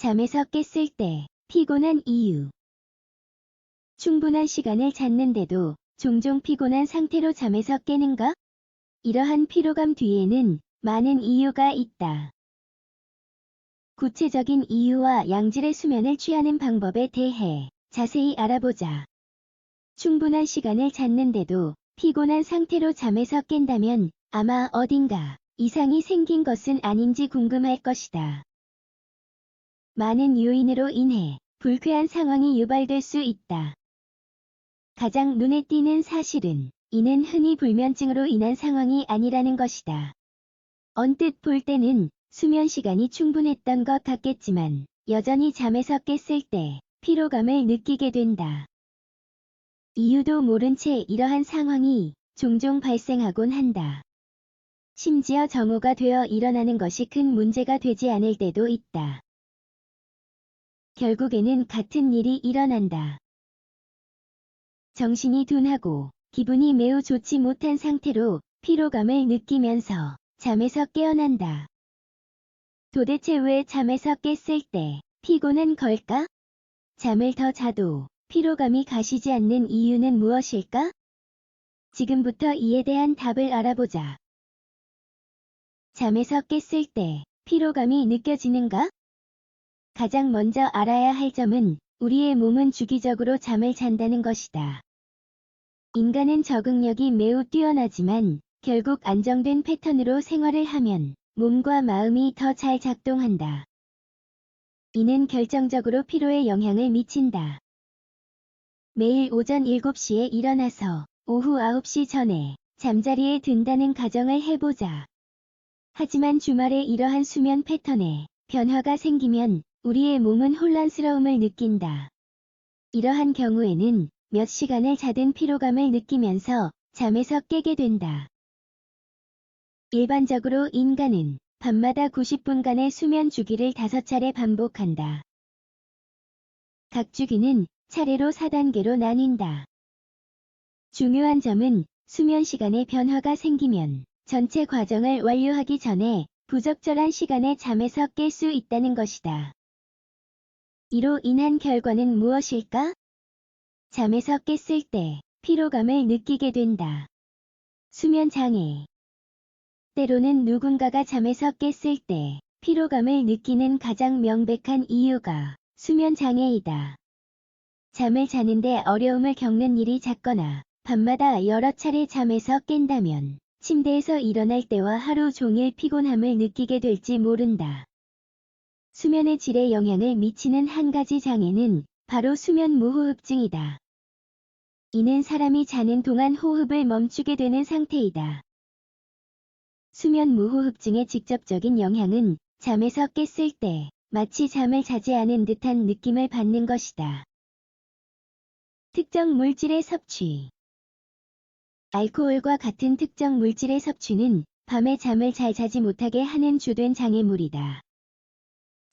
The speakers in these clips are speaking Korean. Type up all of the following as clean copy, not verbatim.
잠에서 깼을 때 피곤한 이유. 충분한 시간을 잤는데도 종종 피곤한 상태로 잠에서 깨는가? 이러한 피로감 뒤에는 많은 이유가 있다. 구체적인 이유와 양질의 수면을 취하는 방법에 대해 자세히 알아보자. 충분한 시간을 잤는데도 피곤한 상태로 잠에서 깬다면 아마 어딘가 이상이 생긴 것은 아닌지 궁금할 것이다. 많은 요인으로 인해 불쾌한 상황이 유발될 수 있다. 가장 눈에 띄는 사실은 이는 흔히 불면증으로 인한 상황이 아니라는 것이다. 언뜻 볼 때는 수면 시간이 충분했던 것 같겠지만 여전히 잠에서 깼을 때 피로감을 느끼게 된다. 이유도 모른 채 이러한 상황이 종종 발생하곤 한다. 심지어 정오가 되어 일어나는 것이 큰 문제가 되지 않을 때도 있다. 결국에는 같은 일이 일어난다. 정신이 둔하고 기분이 매우 좋지 못한 상태로 피로감을 느끼면서 잠에서 깨어난다. 도대체 왜 잠에서 깼을 때 피곤한 걸까? 잠을 더 자도 피로감이 가시지 않는 이유는 무엇일까? 지금부터 이에 대한 답을 알아보자. 잠에서 깼을 때 피로감이 느껴지는가? 가장 먼저 알아야 할 점은 우리의 몸은 주기적으로 잠을 잔다는 것이다. 인간은 적응력이 매우 뛰어나지만 결국 안정된 패턴으로 생활을 하면 몸과 마음이 더 잘 작동한다. 이는 결정적으로 피로에 영향을 미친다. 매일 오전 7시에 일어나서 오후 9시 전에 잠자리에 든다는 가정을 해보자. 하지만 주말에 이러한 수면 패턴에 변화가 생기면 우리의 몸은 혼란스러움을 느낀다. 이러한 경우에는 몇 시간을 자든 피로감을 느끼면서 잠에서 깨게 된다. 일반적으로 인간은 밤마다 90분간의 수면 주기를 5차례 반복한다. 각 주기는 차례로 4단계로 나뉜다. 중요한 점은 수면 시간에 변화가 생기면 전체 과정을 완료하기 전에 부적절한 시간에 잠에서 깰 수 있다는 것이다. 이로 인한 결과는 무엇일까? 잠에서 깼을 때 피로감을 느끼게 된다. 수면 장애. 때로는 누군가가 잠에서 깼을 때 피로감을 느끼는 가장 명백한 이유가 수면 장애이다. 잠을 자는데 어려움을 겪는 일이 잦거나 밤마다 여러 차례 잠에서 깬다면 침대에서 일어날 때와 하루 종일 피곤함을 느끼게 될지 모른다. 수면의 질에 영향을 미치는 한 가지 장애는 바로 수면 무호흡증이다. 이는 사람이 자는 동안 호흡을 멈추게 되는 상태이다. 수면 무호흡증의 직접적인 영향은 잠에서 깼을 때 마치 잠을 자지 않은 듯한 느낌을 받는 것이다. 특정 물질의 섭취. 알코올과 같은 특정 물질의 섭취는 밤에 잠을 잘 자지 못하게 하는 주된 장애물이다.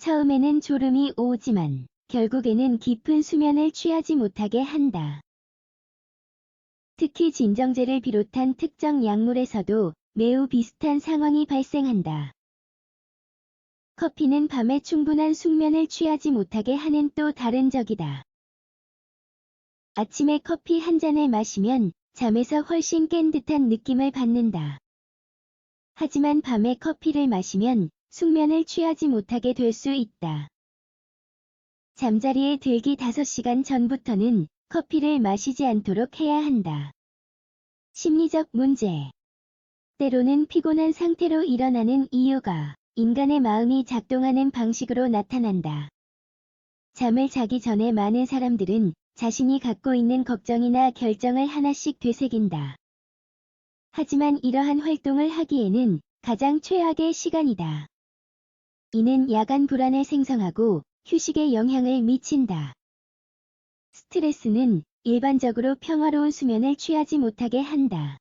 처음에는 졸음이 오지만 결국에는 깊은 수면을 취하지 못하게 한다. 특히 진정제를 비롯한 특정 약물에서도 매우 비슷한 상황이 발생한다. 커피는 밤에 충분한 숙면을 취하지 못하게 하는 또 다른 적이다. 아침에 커피 한 잔을 마시면 잠에서 훨씬 깬 듯한 느낌을 받는다. 하지만 밤에 커피를 마시면 숙면을 취하지 못하게 될 수 있다. 잠자리에 들기 5시간 전부터는 커피를 마시지 않도록 해야 한다. 심리적 문제. 때로는 피곤한 상태로 일어나는 이유가 인간의 마음이 작동하는 방식으로 나타난다. 잠을 자기 전에 많은 사람들은 자신이 갖고 있는 걱정이나 결정을 하나씩 되새긴다. 하지만 이러한 활동을 하기에는 가장 최악의 시간이다. 이는 야간 불안을 생성하고 휴식에 영향을 미친다. 스트레스는 일반적으로 평화로운 수면을 취하지 못하게 한다.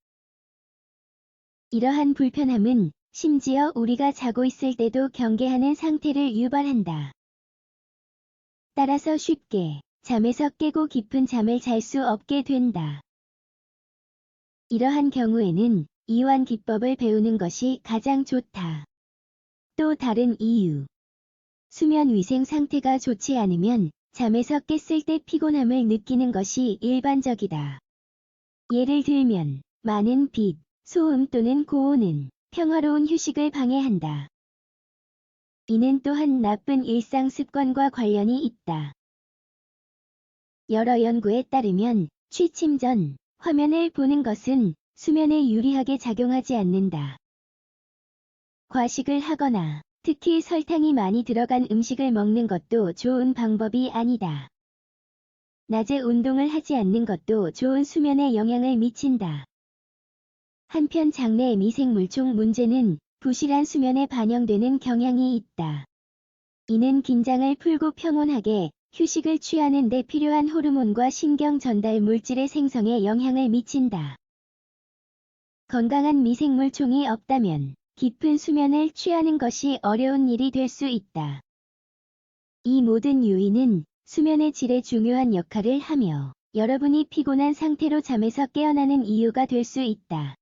이러한 불편함은 심지어 우리가 자고 있을 때도 경계하는 상태를 유발한다. 따라서 쉽게 잠에서 깨고 깊은 잠을 잘 수 없게 된다. 이러한 경우에는 이완 기법을 배우는 것이 가장 좋다. 또 다른 이유. 수면 위생 상태가 좋지 않으면 잠에서 깼을 때 피곤함을 느끼는 것이 일반적이다. 예를 들면 많은 빛, 소음 또는 고온은 평화로운 휴식을 방해한다. 이는 또한 나쁜 일상 습관과 관련이 있다. 여러 연구에 따르면 취침 전 화면을 보는 것은 수면에 유리하게 작용하지 않는다. 과식을 하거나 특히 설탕이 많이 들어간 음식을 먹는 것도 좋은 방법이 아니다. 낮에 운동을 하지 않는 것도 좋은 수면에 영향을 미친다. 한편 장내 미생물총 문제는 부실한 수면에 반영되는 경향이 있다. 이는 긴장을 풀고 평온하게 휴식을 취하는 데 필요한 호르몬과 신경 전달 물질의 생성에 영향을 미친다. 건강한 미생물총이 없다면 깊은 수면을 취하는 것이 어려운 일이 될 수 있다. 이 모든 요인은 수면의 질에 중요한 역할을 하며 여러분이 피곤한 상태로 잠에서 깨어나는 이유가 될 수 있다.